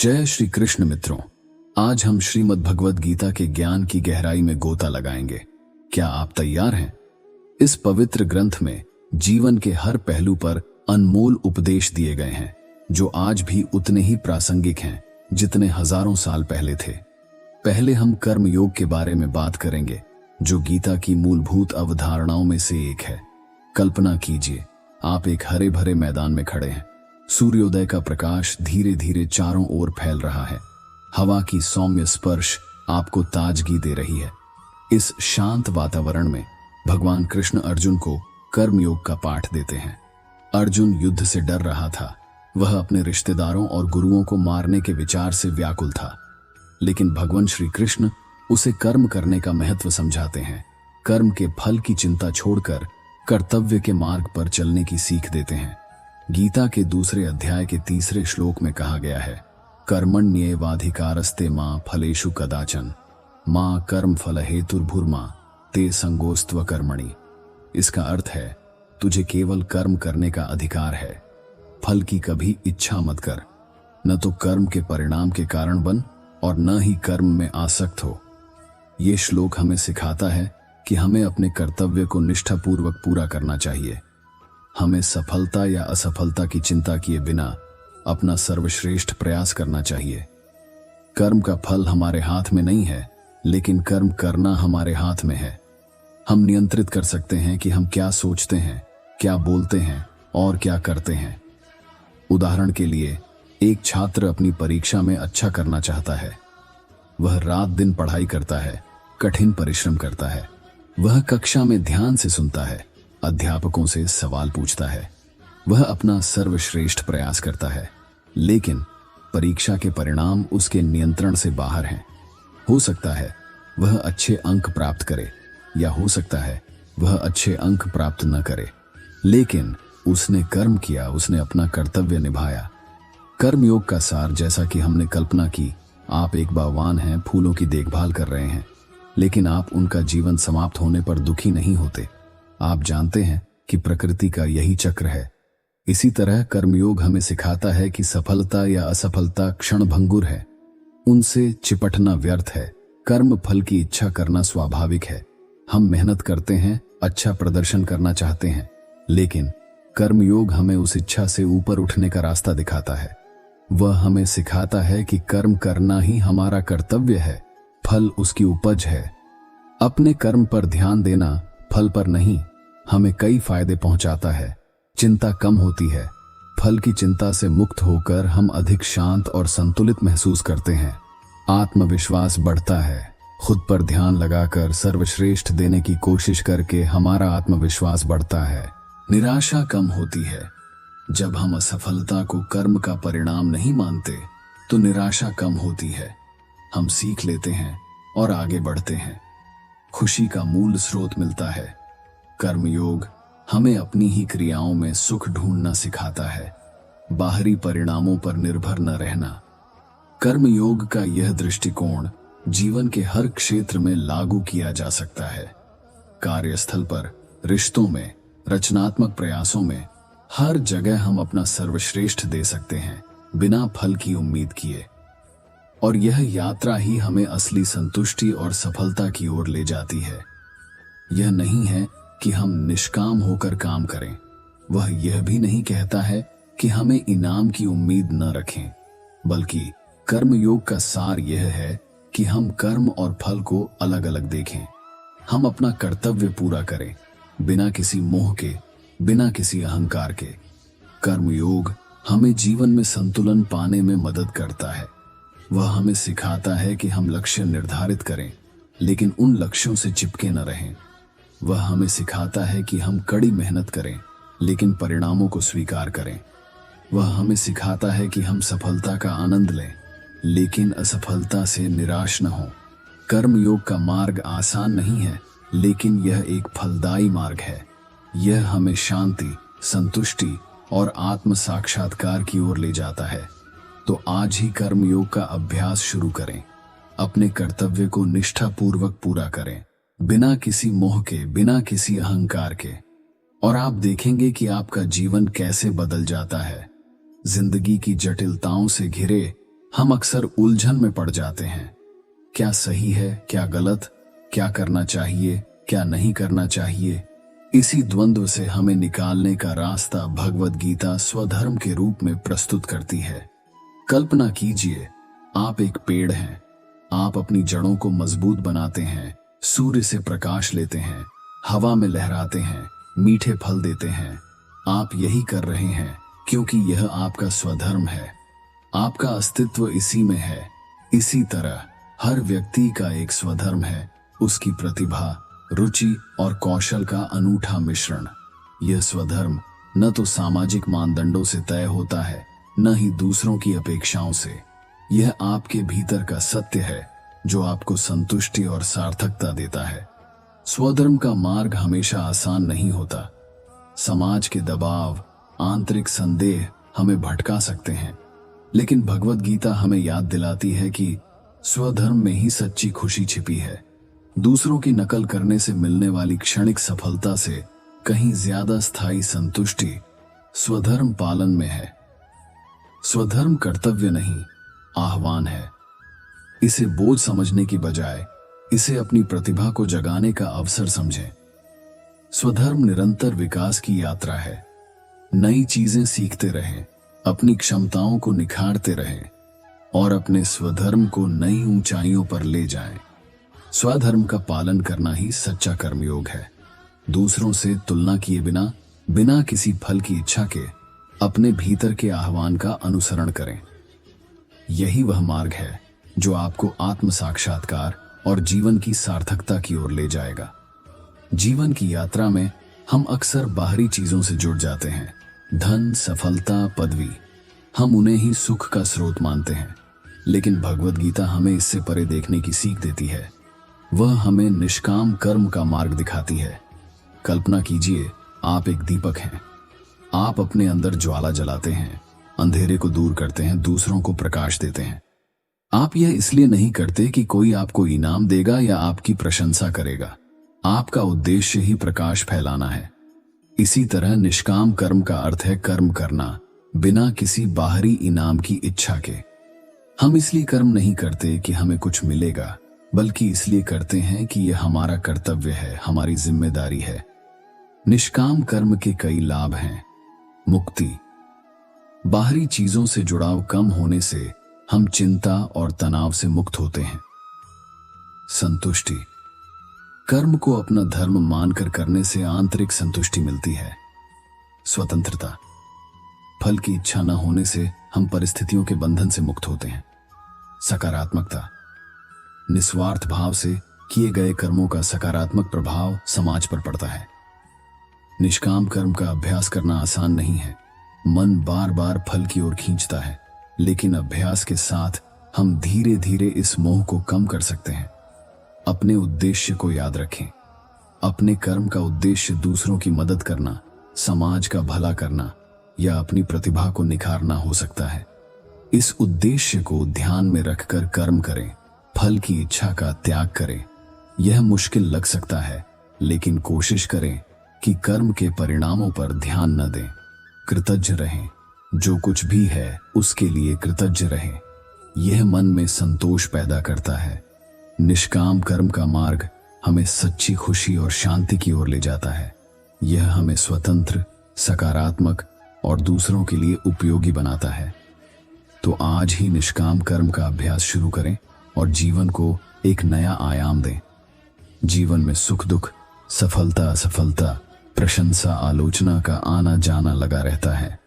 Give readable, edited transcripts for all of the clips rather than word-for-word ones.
जय श्री कृष्ण मित्रों, आज हम श्रीमद् भगवद गीता के ज्ञान की गहराई में गोता लगाएंगे। क्या आप तैयार हैं? इस पवित्र ग्रंथ में जीवन के हर पहलू पर अनमोल उपदेश दिए गए हैं, जो आज भी उतने ही प्रासंगिक हैं जितने हजारों साल पहले थे। पहले हम कर्म योग के बारे में बात करेंगे, जो गीता की मूलभूत अवधारणाओं में से एक है। कल्पना कीजिए, आप एक हरे भरे मैदान में खड़े हैं। सूर्योदय का प्रकाश धीरे धीरे चारों ओर फैल रहा है। हवा की सौम्य स्पर्श आपको ताजगी दे रही है। इस शांत वातावरण में भगवान कृष्ण अर्जुन को कर्मयोग का पाठ देते हैं। अर्जुन युद्ध से डर रहा था। वह अपने रिश्तेदारों और गुरुओं को मारने के विचार से व्याकुल था, लेकिन भगवान श्री कृष्ण उसे कर्म करने का महत्व समझाते हैं। कर्म के फल की चिंता छोड़कर कर्तव्य के मार्ग पर चलने की सीख देते हैं। गीता के दूसरे अध्याय के तीसरे श्लोक में कहा गया है, कर्मण्येवाधिकारस्ते मां फलेषु कदाचन मां कर्म फल हेतुर्भुर्मा ते संगोस्त्व कर्मणि। इसका अर्थ है, तुझे केवल कर्म करने का अधिकार है, फल की कभी इच्छा मत कर। न तो कर्म के परिणाम के कारण बन और न ही कर्म में आसक्त हो। ये श्लोक हमें सिखाता है कि हमें अपने कर्तव्य को निष्ठापूर्वक पूरा करना चाहिए। हमें सफलता या असफलता की चिंता किए बिना अपना सर्वश्रेष्ठ प्रयास करना चाहिए। कर्म का फल हमारे हाथ में नहीं है, लेकिन कर्म करना हमारे हाथ में है। हम नियंत्रित कर सकते हैं कि हम क्या सोचते हैं, क्या बोलते हैं और क्या करते हैं। उदाहरण के लिए, एक छात्र अपनी परीक्षा में अच्छा करना चाहता है। वह रात दिन पढ़ाई करता है, कठिन परिश्रम करता है। वह कक्षा में ध्यान से सुनता है, अध्यापकों से सवाल पूछता है। वह अपना सर्वश्रेष्ठ प्रयास करता है, लेकिन परीक्षा के परिणाम उसके नियंत्रण से बाहर हैं। हो सकता है वह अच्छे अंक प्राप्त करे, या हो सकता है वह अच्छे अंक प्राप्त न करे, लेकिन उसने कर्म किया, उसने अपना कर्तव्य निभाया। कर्मयोग का सार, जैसा कि हमने कल्पना की, आप एक बागवान हैं, फूलों की देखभाल कर रहे हैं, लेकिन आप उनका जीवन समाप्त होने पर दुखी नहीं होते। आप जानते हैं कि प्रकृति का यही चक्र है। इसी तरह कर्मयोग हमें सिखाता है कि सफलता या असफलता क्षणभंगुर है, उनसे चिपटना व्यर्थ है। कर्म फल की इच्छा करना स्वाभाविक है। हम मेहनत करते हैं, अच्छा प्रदर्शन करना चाहते हैं, लेकिन कर्मयोग हमें उस इच्छा से ऊपर उठने का रास्ता दिखाता है। वह हमें सिखाता है कि कर्म करना ही हमारा कर्तव्य है, फल उसकी उपज है। अपने कर्म पर ध्यान देना, फल पर नहीं, हमें कई फायदे पहुंचाता है। चिंता कम होती है। फल की चिंता से मुक्त होकर हम अधिक शांत और संतुलित महसूस करते हैं। आत्मविश्वास बढ़ता है। खुद पर ध्यान लगाकर सर्वश्रेष्ठ देने की कोशिश करके हमारा आत्मविश्वास बढ़ता है। निराशा कम होती है। जब हम असफलता को कर्म का परिणाम नहीं मानते, तो निराशा कम होती है। हम सीख लेते हैं और आगे बढ़ते हैं। खुशी का मूल स्रोत मिलता है। कर्मयोग हमें अपनी ही क्रियाओं में सुख ढूंढना सिखाता है, बाहरी परिणामों पर निर्भर न रहना। कर्मयोग का यह दृष्टिकोण जीवन के हर क्षेत्र में लागू किया जा सकता है। कार्यस्थल पर, रिश्तों में, रचनात्मक प्रयासों में, हर जगह हम अपना सर्वश्रेष्ठ दे सकते हैं, बिना फल की उम्मीद किए। और यह यात्रा ही हमें असली संतुष्टि और सफलता की ओर ले जाती है। यह नहीं है कि हम निष्काम होकर काम करें। वह यह भी नहीं कहता है कि हमें इनाम की उम्मीद न रखें, बल्कि कर्मयोग का सार यह है कि हम कर्म और फल को अलग अलग देखें। हम अपना कर्तव्य पूरा करें, बिना किसी मोह के, बिना किसी अहंकार के। कर्मयोग हमें जीवन में संतुलन पाने में मदद करता है। वह हमें सिखाता है कि हम लक्ष्य निर्धारित करें, लेकिन उन लक्ष्यों से चिपके न रहें। वह हमें सिखाता है कि हम कड़ी मेहनत करें, लेकिन परिणामों को स्वीकार करें। वह हमें सिखाता है कि हम सफलता का आनंद लें, लेकिन असफलता से निराश न हो। कर्मयोग का मार्ग आसान नहीं है, लेकिन यह एक फलदायी मार्ग है। यह हमें शांति, संतुष्टि और आत्म साक्षात्कार की ओर ले जाता है। तो आज ही कर्मयोग का अभ्यास शुरू करें। अपने कर्तव्य को निष्ठापूर्वक पूरा करें, बिना किसी मोह के, बिना किसी अहंकार के, और आप देखेंगे कि आपका जीवन कैसे बदल जाता है। जिंदगी की जटिलताओं से घिरे हम अक्सर उलझन में पड़ जाते हैं। क्या सही है, क्या गलत, क्या करना चाहिए, क्या नहीं करना चाहिए। इसी द्वंद्व से हमें निकालने का रास्ता भगवद गीता स्वधर्म के रूप में प्रस्तुत करती है। कल्पना कीजिए, आप एक पेड़ हैं। आप अपनी जड़ों को मजबूत बनाते हैं, सूर्य से प्रकाश लेते हैं, हवा में लहराते हैं, मीठे फल देते हैं। आप यही कर रहे हैं क्योंकि यह आपका स्वधर्म है। आपका अस्तित्व इसी में है। इसी तरह हर व्यक्ति का एक स्वधर्म है, उसकी प्रतिभा, रुचि और कौशल का अनूठा मिश्रण। यह स्वधर्म न तो सामाजिक मानदंडों से तय होता है, न ही दूसरों की अपेक्षाओं से। यह आपके भीतर का सत्य है जो आपको संतुष्टि और सार्थकता देता है। स्वधर्म का मार्ग हमेशा आसान नहीं होता। समाज के दबाव, आंतरिक संदेह हमें भटका सकते हैं, लेकिन भगवद गीता हमें याद दिलाती है कि स्वधर्म में ही सच्ची खुशी छिपी है। दूसरों की नकल करने से मिलने वाली क्षणिक सफलता से कहीं ज्यादा स्थायी संतुष्टि स्वधर्म पालन में है। स्वधर्म कर्तव्य नहीं, आह्वान है। इसे बोझ समझने की बजाय इसे अपनी प्रतिभा को जगाने का अवसर समझें। स्वधर्म निरंतर विकास की यात्रा है। नई चीजें सीखते रहें, अपनी क्षमताओं को निखारते रहें और अपने स्वधर्म को नई ऊंचाइयों पर ले जाएं। स्वधर्म का पालन करना ही सच्चा कर्मयोग है। दूसरों से तुलना किए बिना, बिना किसी फल की इच्छा के अपने भीतर के आह्वान का अनुसरण करें। यही वह मार्ग है जो आपको आत्म साक्षात्कार और जीवन की सार्थकता की ओर ले जाएगा। जीवन की यात्रा में हम अक्सर बाहरी चीजों से जुड़ जाते हैं, धन, सफलता, पदवी। हम उन्हें ही सुख का स्रोत मानते हैं, लेकिन भगवद गीता हमें इससे परे देखने की सीख देती है। वह हमें निष्काम कर्म का मार्ग दिखाती है। कल्पना कीजिए, आप एक दीपक हैं। आप अपने अंदर ज्वाला जलाते हैं, अंधेरे को दूर करते हैं, दूसरों को प्रकाश देते हैं। आप यह इसलिए नहीं करते कि कोई आपको इनाम देगा या आपकी प्रशंसा करेगा। आपका उद्देश्य ही प्रकाश फैलाना है। इसी तरह निष्काम कर्म का अर्थ है कर्म करना बिना किसी बाहरी इनाम की इच्छा के। हम इसलिए कर्म नहीं करते कि हमें कुछ मिलेगा, बल्कि इसलिए करते हैं कि यह हमारा कर्तव्य है, हमारी जिम्मेदारी है। निष्काम कर्म के कई लाभ हैं। मुक्ति, बाहरी चीजों से जुड़ाव कम होने से हम चिंता और तनाव से मुक्त होते हैं। संतुष्टि, कर्म को अपना धर्म मानकर करने से आंतरिक संतुष्टि मिलती है। स्वतंत्रता, फल की इच्छा न होने से हम परिस्थितियों के बंधन से मुक्त होते हैं। सकारात्मकता, निस्वार्थ भाव से किए गए कर्मों का सकारात्मक प्रभाव समाज पर पड़ता है। निष्काम कर्म का अभ्यास करना आसान नहीं है। मन बार बार फल की ओर खींचता है, लेकिन अभ्यास के साथ हम धीरे धीरे इस मोह को कम कर सकते हैं। अपने उद्देश्य को याद रखें। अपने कर्म का उद्देश्य दूसरों की मदद करना, समाज का भला करना या अपनी प्रतिभा को निखारना हो सकता है। इस उद्देश्य को ध्यान में रखकर कर्म करें। फल की इच्छा का त्याग करें। यह मुश्किल लग सकता है, लेकिन कोशिश करें कि कर्म के परिणामों पर ध्यान न दें। कृतज्ञ रहें। जो कुछ भी है उसके लिए कृतज्ञ रहें। यह मन में संतोष पैदा करता है। निष्काम कर्म का मार्ग हमें सच्ची खुशी और शांति की ओर ले जाता है। यह हमें स्वतंत्र, सकारात्मक और दूसरों के लिए उपयोगी बनाता है। तो आज ही निष्काम कर्म का अभ्यास शुरू करें और जीवन को एक नया आयाम दें। जीवन में सुख दुख, सफलता असफलता, प्रशंसा आलोचना का आना जाना लगा रहता है।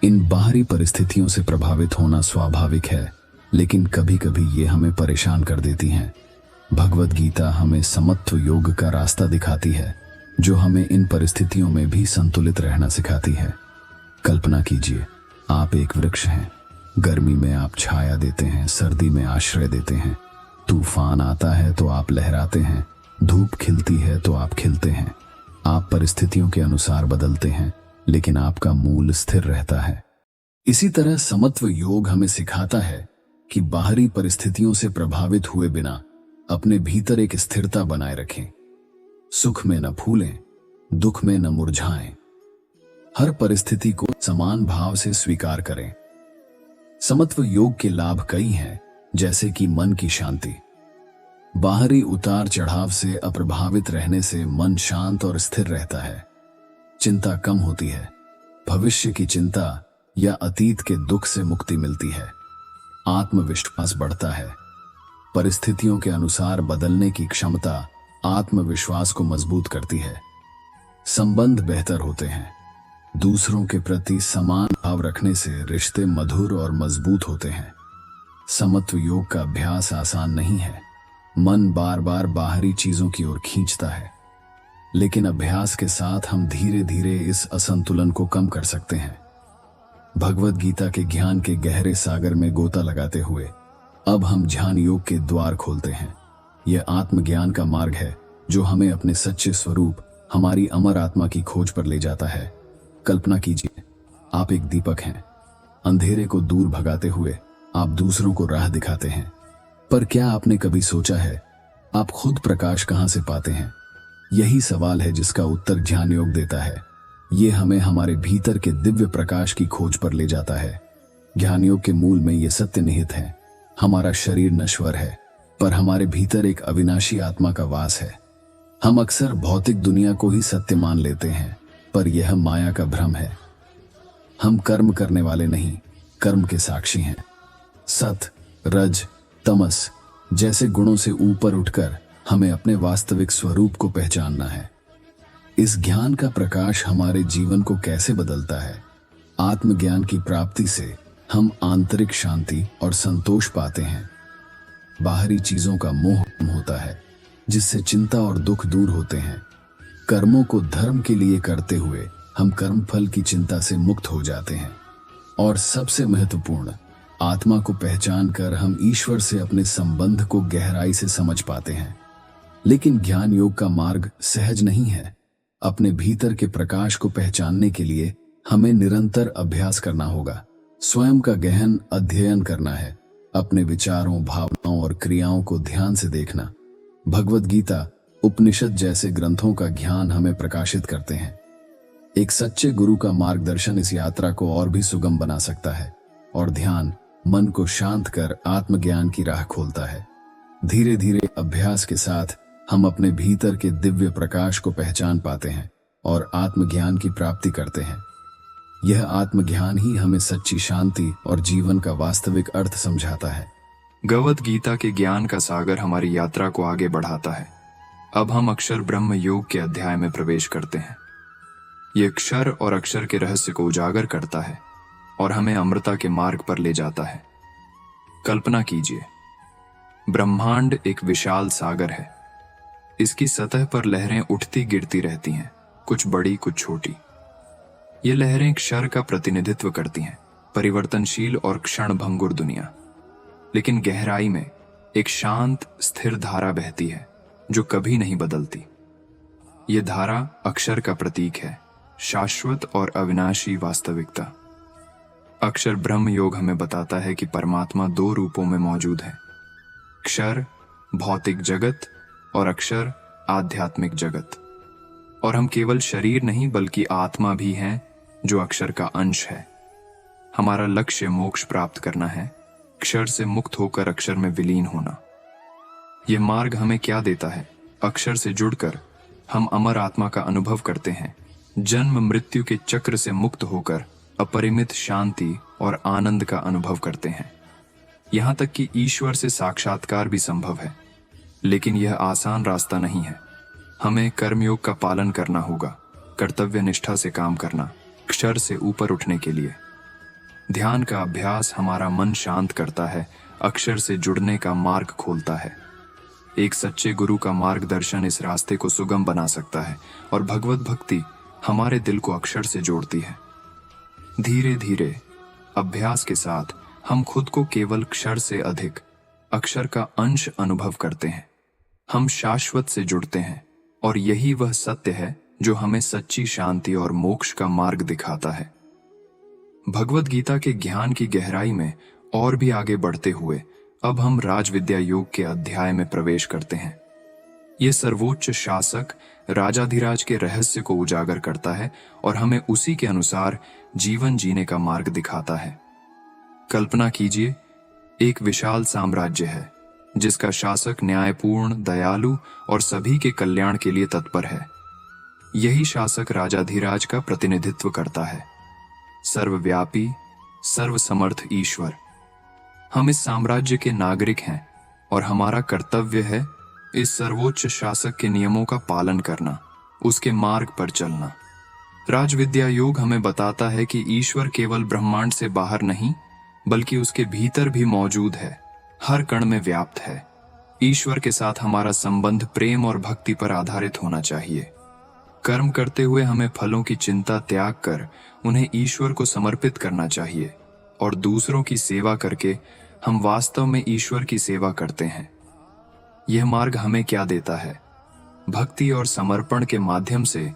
इन बाहरी परिस्थितियों से प्रभावित होना स्वाभाविक है, लेकिन कभी कभी ये हमें परेशान कर देती हैं। भगवद गीता हमें समत्व योग का रास्ता दिखाती है, जो हमें इन परिस्थितियों में भी संतुलित रहना सिखाती है। कल्पना कीजिए, आप एक वृक्ष हैं। गर्मी में आप छाया देते हैं, सर्दी में आश्रय देते हैं। तूफान आता है तो आप लहराते हैं, धूप खिलती है तो आप खिलते हैं। आप परिस्थितियों के अनुसार बदलते हैं, लेकिन आपका मूल स्थिर रहता है। इसी तरह समत्व योग हमें सिखाता है कि बाहरी परिस्थितियों से प्रभावित हुए बिना अपने भीतर एक स्थिरता बनाए रखें। सुख में न फूलें, दुख में न मुरझाएं। हर परिस्थिति को समान भाव से स्वीकार करें। समत्व योग के लाभ कई हैं, जैसे कि मन की शांति। बाहरी उतार चढ़ाव से अप्रभावित रहने से मन शांत और स्थिर रहता है। चिंता कम होती है। भविष्य की चिंता या अतीत के दुख से मुक्ति मिलती है। आत्मविश्वास बढ़ता है। परिस्थितियों के अनुसार बदलने की क्षमता आत्मविश्वास को मजबूत करती है। संबंध बेहतर होते हैं। दूसरों के प्रति समान भाव रखने से रिश्ते मधुर और मजबूत होते हैं। समत्व योग का अभ्यास आसान नहीं है। मन बार बार बाहरी चीजों की ओर खींचता है, लेकिन अभ्यास के साथ हम धीरे धीरे इस असंतुलन को कम कर सकते हैं। भगवत गीता के ज्ञान के गहरे सागर में गोता लगाते हुए अब हम ध्यान योग के द्वार खोलते हैं। यह आत्मज्ञान का मार्ग है जो हमें अपने सच्चे स्वरूप, हमारी अमर आत्मा की खोज पर ले जाता है। कल्पना कीजिए, आप एक दीपक हैं। अंधेरे को दूर भगाते हुए आप दूसरों को राह दिखाते हैं। पर क्या आपने कभी सोचा है, आप खुद प्रकाश कहां से पाते हैं? यही सवाल है जिसका उत्तर ध्यान योग देता है। ये हमें हमारे भीतर के दिव्य प्रकाश की खोज पर ले जाता है। ज्ञान योग के मूल में ये सत्य निहित है, हमारा शरीर नश्वर है, पर हमारे भीतर एक अविनाशी आत्मा का वास है। हम अक्सर भौतिक दुनिया को ही सत्य मान लेते हैं, पर यह माया का भ्रम है। हम कर्म करने वाले नहीं, कर्म के साक्षी हैं। सत, रज, तमस जैसे गुणों से ऊपर उठकर हमें अपने वास्तविक स्वरूप को पहचानना है। इस ज्ञान का प्रकाश हमारे जीवन को कैसे बदलता है? आत्मज्ञान की प्राप्ति से हम आंतरिक शांति और संतोष पाते हैं। बाहरी चीजों का मोह कम होता है, जिससे चिंता और दुख दूर होते हैं। कर्मों को धर्म के लिए करते हुए हम कर्मफल की चिंता से मुक्त हो जाते हैं। और सबसे महत्वपूर्ण, आत्मा को पहचान कर हम ईश्वर से अपने संबंध को गहराई से समझ पाते हैं। लेकिन ज्ञान योग का मार्ग सहज नहीं है। अपने भीतर के प्रकाश को पहचानने के लिए हमें निरंतर अभ्यास करना होगा। स्वयं का गहन अध्ययन करना है, अपने विचारों, भावनाओं और क्रियाओं को ध्यान से देखना। भगवत गीता, उपनिषद जैसे ग्रंथों का ज्ञान हमें प्रकाशित करते हैं। एक सच्चे गुरु का मार्गदर्शन इस यात्रा को और भी सुगम बना सकता है। और ध्यान मन को शांत कर आत्मज्ञान की राह खोलता है। धीरे धीरे अभ्यास के साथ हम अपने भीतर के दिव्य प्रकाश को पहचान पाते हैं और आत्मज्ञान की प्राप्ति करते हैं। यह आत्मज्ञान ही हमें सच्ची शांति और जीवन का वास्तविक अर्थ समझाता है। भगवत गीता के ज्ञान का सागर हमारी यात्रा को आगे बढ़ाता है। अब हम अक्षर ब्रह्म योग के अध्याय में प्रवेश करते हैं। ये अक्षर और अक्षर के रहस्य को उजागर करता है और हमें अमृता के मार्ग पर ले जाता है। कल्पना कीजिए, ब्रह्मांड एक विशाल सागर है। इसकी सतह पर लहरें उठती गिरती रहती हैं, कुछ बड़ी कुछ छोटी। ये लहरें क्षर का प्रतिनिधित्व करती हैं, परिवर्तनशील और क्षणभंगुर दुनिया। लेकिन गहराई में एक शांत स्थिर धारा बहती है जो कभी नहीं बदलती। ये धारा अक्षर का प्रतीक है, शाश्वत और अविनाशी वास्तविकता। अक्षर ब्रह्म योग हमें बताता है कि परमात्मा दो रूपों में मौजूद है, क्षर भौतिक जगत और अक्षर आध्यात्मिक जगत। और हम केवल शरीर नहीं बल्कि आत्मा भी हैं जो अक्षर का अंश है। हमारा लक्ष्य मोक्ष प्राप्त करना है, क्षर से मुक्त होकर अक्षर में विलीन होना। यह मार्ग हमें क्या देता है? अक्षर से जुड़कर हम अमर आत्मा का अनुभव करते हैं, जन्म मृत्यु के चक्र से मुक्त होकर अपरिमित शांति और आनंद का अनुभव करते हैं। यहां तक कि ईश्वर से साक्षात्कार भी संभव है। लेकिन यह आसान रास्ता नहीं है। हमें कर्मयोग का पालन करना होगा, कर्तव्य निष्ठा से काम करना, क्षर से ऊपर उठने के लिए। ध्यान का अभ्यास हमारा मन शांत करता है, अक्षर से जुड़ने का मार्ग खोलता है। एक सच्चे गुरु का मार्गदर्शन इस रास्ते को सुगम बना सकता है और भगवत भक्ति हमारे दिल को अक्षर से जोड़ती है। धीरे धीरे अभ्यास के साथ हम खुद को केवल क्षर से अधिक अक्षर का अंश अनुभव करते हैं। हम शाश्वत से जुड़ते हैं और यही वह सत्य है जो हमें सच्ची शांति और मोक्ष का मार्ग दिखाता है। भगवत गीता के ज्ञान की गहराई में और भी आगे बढ़ते हुए अब हम राजविद्या योग के अध्याय में प्रवेश करते हैं। यह सर्वोच्च शासक राजाधिराज के रहस्य को उजागर करता है और हमें उसी के अनुसार जीवन जीने का मार्ग दिखाता है। कल्पना कीजिए, एक विशाल साम्राज्य है जिसका शासक न्यायपूर्ण, दयालु और सभी के कल्याण के लिए तत्पर है। यही शासक राजाधिराज का प्रतिनिधित्व करता है, सर्वव्यापी, सर्वसमर्थ ईश्वर। हम इस साम्राज्य के नागरिक हैं और हमारा कर्तव्य है इस सर्वोच्च शासक के नियमों का पालन करना, उसके मार्ग पर चलना। राजविद्या योग हमें बताता है कि ईश्वर केवल ब्रह्मांड से बाहर नहीं, बल्कि उसके भीतर भी मौजूद है, हर कण में व्याप्त है। ईश्वर के साथ हमारा संबंध प्रेम और भक्ति पर आधारित होना चाहिए। कर्म करते हुए हमें फलों की चिंता त्याग कर उन्हें ईश्वर को समर्पित करना चाहिए, और दूसरों की सेवा करके हम वास्तव में ईश्वर की सेवा करते हैं। यह मार्ग हमें क्या देता है? भक्ति और समर्पण के माध्यम से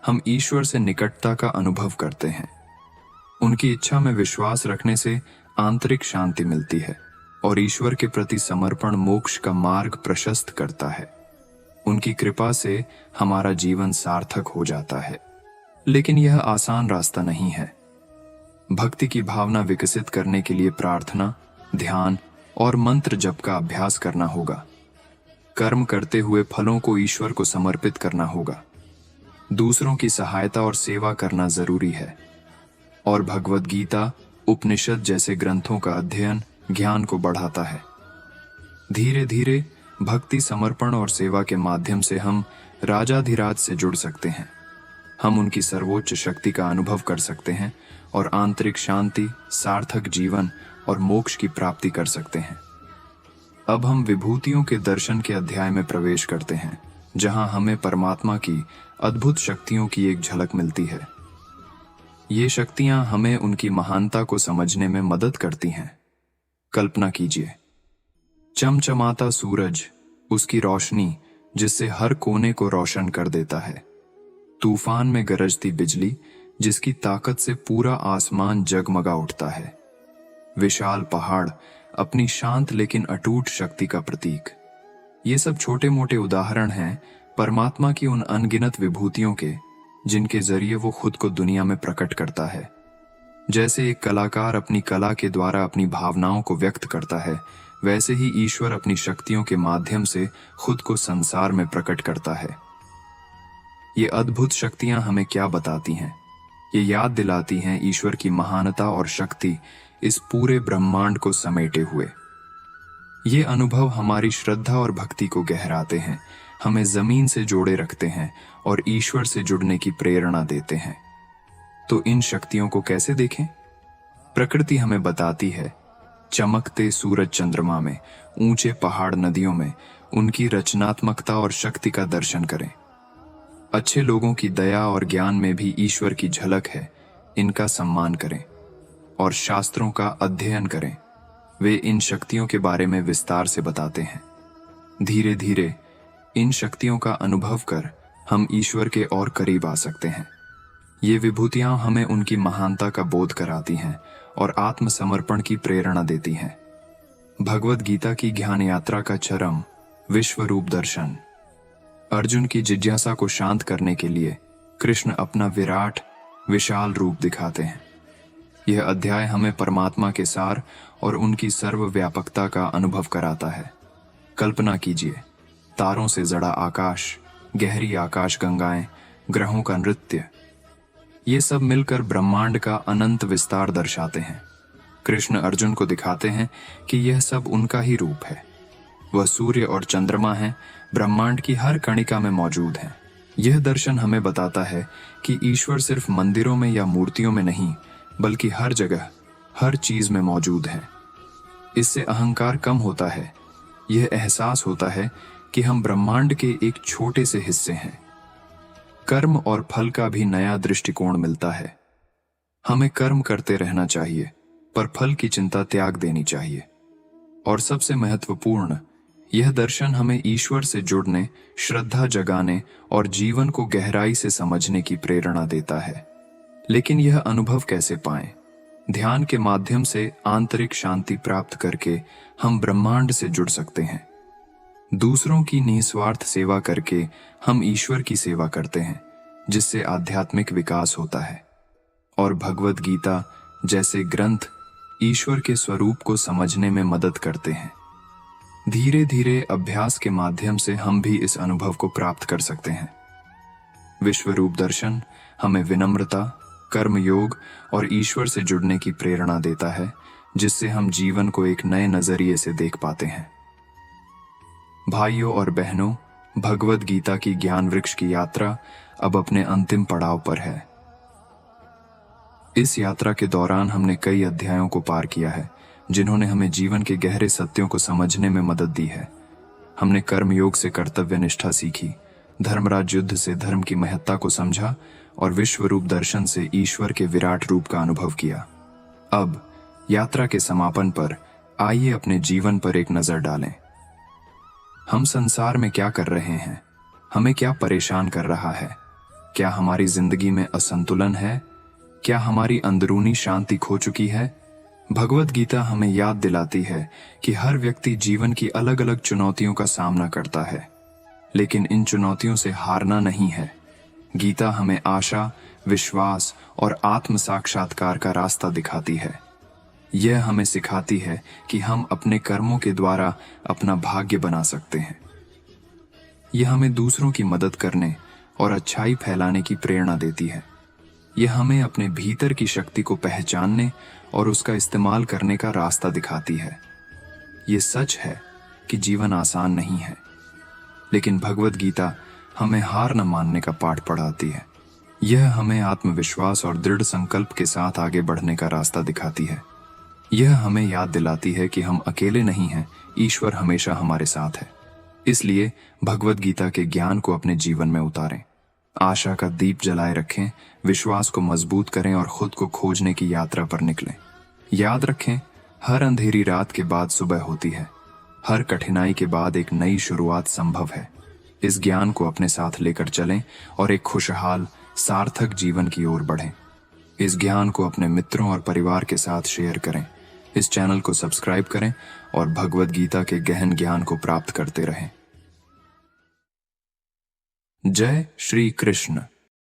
हम ईश्वर से निकटता का अनुभव करते हैं। उनकी इच्छा में विश्वास रखने से आंतरिक शांति मिलती है और ईश्वर के प्रति समर्पण मोक्ष का मार्ग प्रशस्त करता है। उनकी कृपा से हमारा जीवन सार्थक हो जाता है। लेकिन यह आसान रास्ता नहीं है। भक्ति की भावना विकसित करने के लिए प्रार्थना, ध्यान और मंत्र जप का अभ्यास करना होगा। कर्म करते हुए फलों को ईश्वर को समर्पित करना होगा। दूसरों की सहायता और सेवा करना जरूरी है। और भगवद गीता, उपनिषद जैसे ग्रंथों का अध्ययन ज्ञान को बढ़ाता है। धीरे धीरे भक्ति, समर्पण और सेवा के माध्यम से हम राजाधिराज से जुड़ सकते हैं। हम उनकी सर्वोच्च शक्ति का अनुभव कर सकते हैं और आंतरिक शांति, सार्थक जीवन और मोक्ष की प्राप्ति कर सकते हैं। अब हम विभूतियों के दर्शन के अध्याय में प्रवेश करते हैं, जहां हमें परमात्मा की अद्भुत शक्तियों की एक झलक मिलती है। ये शक्तियां हमें उनकी महानता को समझने में मदद करती हैं। कल्पना कीजिए, चमचमाता सूरज, उसकी रोशनी जिससे हर कोने को रोशन कर देता है। तूफान में गरजती बिजली जिसकी ताकत से पूरा आसमान जगमगा उठता है। विशाल पहाड़ अपनी शांत लेकिन अटूट शक्ति का प्रतीक। ये सब छोटे मोटे उदाहरण हैं परमात्मा की उन अनगिनत विभूतियों के, जिनके जरिए वो खुद को दुनिया में प्रकट करता है। जैसे एक कलाकार अपनी कला के द्वारा अपनी भावनाओं को व्यक्त करता है, वैसे ही ईश्वर अपनी शक्तियों के माध्यम से खुद को संसार में प्रकट करता है। ये अद्भुत शक्तियां हमें क्या बताती हैं? ये याद दिलाती हैं ईश्वर की महानता और शक्ति इस पूरे ब्रह्मांड को समेटे हुए। ये अनुभव हमारी श्रद्धा और भक्ति को गहराते हैं, हमें जमीन से जोड़े रखते हैं और ईश्वर से जुड़ने की प्रेरणा देते हैं। तो इन शक्तियों को कैसे देखें? प्रकृति हमें बताती है, चमकते सूरज चंद्रमा में, ऊंचे पहाड़ नदियों में उनकी रचनात्मकता और शक्ति का दर्शन करें। अच्छे लोगों की दया और ज्ञान में भी ईश्वर की झलक है, इनका सम्मान करें और शास्त्रों का अध्ययन करें। वे इन शक्तियों के बारे में विस्तार से बताते हैं। धीरे धीरे इन शक्तियों का अनुभव कर हम ईश्वर के और करीब आ सकते हैं। ये विभूतियां हमें उनकी महानता का बोध कराती हैं और आत्मसमर्पण की प्रेरणा देती हैं। भगवद गीता की ज्ञान यात्रा का चरम विश्व रूप दर्शन। अर्जुन की जिज्ञासा को शांत करने के लिए कृष्ण अपना विराट, विशाल रूप दिखाते हैं। यह अध्याय हमें परमात्मा के सार और उनकी सर्वव्यापकता का अनुभव कराता है। कल्पना कीजिए, तारों से जड़ा आकाश, गहरी आकाश गंगाएं, ग्रहों का नृत्य, ये सब मिलकर ब्रह्मांड का अनंत विस्तार दर्शाते हैं। कृष्ण अर्जुन को दिखाते हैं कि यह सब उनका ही रूप है। वह सूर्य और चंद्रमा हैं, ब्रह्मांड की हर कणिका में मौजूद हैं। यह दर्शन हमें बताता है कि ईश्वर सिर्फ मंदिरों में या मूर्तियों में नहीं, बल्कि हर जगह, हर चीज में मौजूद है। इससे अहंकार कम होता है। यह एहसास होता है कि हम ब्रह्मांड के एक छोटे से हिस्से हैं। कर्म और फल का भी नया दृष्टिकोण मिलता है। हमें कर्म करते रहना चाहिए, पर फल की चिंता त्याग देनी चाहिए। और सबसे महत्वपूर्ण, यह दर्शन हमें ईश्वर से जुड़ने, श्रद्धा जगाने और जीवन को गहराई से समझने की प्रेरणा देता है। लेकिन यह अनुभव कैसे पाएं? ध्यान के माध्यम से आंतरिक शांति प्राप्त करके हम ब्रह्मांड से जुड़ सकते हैं। दूसरों की निस्वार्थ सेवा करके हम ईश्वर की सेवा करते हैं, जिससे आध्यात्मिक विकास होता है। और भगवद गीता जैसे ग्रंथ ईश्वर के स्वरूप को समझने में मदद करते हैं। धीरे धीरे अभ्यास के माध्यम से हम भी इस अनुभव को प्राप्त कर सकते हैं। विश्वरूप दर्शन हमें विनम्रता, कर्मयोग और ईश्वर से जुड़ने की प्रेरणा देता है, जिससे हम जीवन को एक नए नजरिए से देख पाते हैं। भाइयों और बहनों, भगवद गीता की ज्ञान वृक्ष की यात्रा अब अपने अंतिम पड़ाव पर है। इस यात्रा के दौरान हमने कई अध्यायों को पार किया है, जिन्होंने हमें जीवन के गहरे सत्यों को समझने में मदद दी है। हमने कर्मयोग से कर्तव्य निष्ठा सीखी, धर्मराज युद्ध से धर्म की महत्ता को समझा और विश्वरूप दर्शन से ईश्वर के विराट रूप का अनुभव किया। अब यात्रा के समापन पर आइए अपने जीवन पर एक नजर डालें। हम संसार में क्या कर रहे हैं? हमें क्या परेशान कर रहा है? क्या हमारी जिंदगी में असंतुलन है? क्या हमारी अंदरूनी शांति खो चुकी है? भगवद गीता हमें याद दिलाती है कि हर व्यक्ति जीवन की अलग अलग चुनौतियों का सामना करता है, लेकिन इन चुनौतियों से हारना नहीं है। गीता हमें आशा, विश्वास और आत्म साक्षात्कार का रास्ता दिखाती है। यह हमें सिखाती है कि हम अपने कर्मों के द्वारा अपना भाग्य बना सकते हैं। यह हमें दूसरों की मदद करने और अच्छाई फैलाने की प्रेरणा देती है। यह हमें अपने भीतर की शक्ति को पहचानने और उसका इस्तेमाल करने का रास्ता दिखाती है। ये सच है कि जीवन आसान नहीं है, लेकिन भगवद गीता हमें हार न मानने का पाठ पढ़ाती है। यह हमें आत्मविश्वास और दृढ़ संकल्प के साथ आगे बढ़ने का रास्ता दिखाती है। यह हमें याद दिलाती है कि हम अकेले नहीं हैं, ईश्वर हमेशा हमारे साथ है। इसलिए भगवद गीता के ज्ञान को अपने जीवन में उतारें, आशा का दीप जलाए रखें, विश्वास को मजबूत करें और खुद को खोजने की यात्रा पर निकलें। याद रखें, हर अंधेरी रात के बाद सुबह होती है। हर कठिनाई के बाद एक नई शुरुआत संभव है। इस ज्ञान को अपने साथ लेकर चलें और एक खुशहाल, सार्थक जीवन की ओर बढ़ें। इस ज्ञान को अपने मित्रों और परिवार के साथ शेयर करें। इस चैनल को सब्सक्राइब करें और भगवद गीता के गहन ज्ञान को प्राप्त करते रहें। जय श्री कृष्ण।